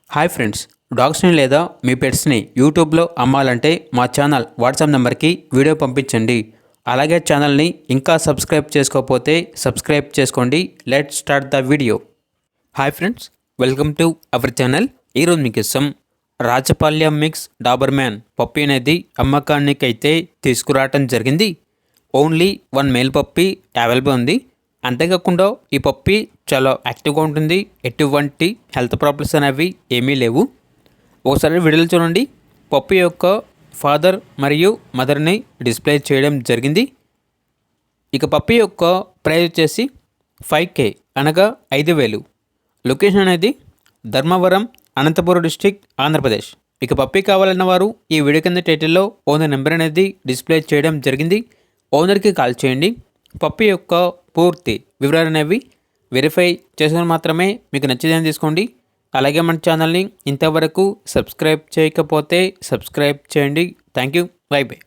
Hi friends, డాగ్స్ని లేదా మీ పెట్స్ని యూట్యూబ్లో అమ్మాలంటే మా ఛానల్ వాట్సాప్ నెంబర్కి వీడియో పంపించండి. అలాగే ఛానల్ని ఇంకా సబ్స్క్రైబ్ చేసుకోకపోతే సబ్స్క్రైబ్ చేసుకోండి. Let start the video. Hi friends, welcome to our channel. ఈరోజు మీకు ఇష్టం రాజపాల్యం మిక్స్ డాబర్మ్యాన్ పప్పీ అనేది అమ్మకానికి అయితే తీసుకురావటం జరిగింది. ఓన్లీ 1 మేల్ పప్పీ అవైలబుల్ ఉంది. అంతేకాకుండా ఈ పప్పీ చాలా యాక్టివ్గా ఉంటుంది. ఎటువంటి హెల్త్ ప్రాబ్లమ్స్ అనేవి ఏమీ లేవు. ఒకసారి వీడియోలు చూడండి. పప్పీ యొక్క ఫాదర్ మరియు మదర్ని డిస్ప్లే చేయడం జరిగింది. ఇక పప్పీ యొక్క ప్రైస్ వచ్చేసి 5K అనగా 5,000. లొకేషన్ అనేది ధర్మవరం, అనంతపురం డిస్ట్రిక్ట్, ఆంధ్రప్రదేశ్. ఇక పప్పీ కావాలన్న వారు ఈ వీడియో కింద టైటిల్లో ఓనర్ నెంబర్ అనేది డిస్ప్లే చేయడం జరిగింది. ఓనర్కి కాల్ చేయండి. పప్పీ యొక్క పూర్తి వివరాలు అనేవి వెరిఫై చేసుకుని మాత్రమే మీకు నచ్చేదని తీసుకోండి. అలాగే మన ఛానల్ని ఇంతవరకు సబ్స్క్రైబ్ చేయకపోతే సబ్స్క్రైబ్ చేయండి. Thank you. By by.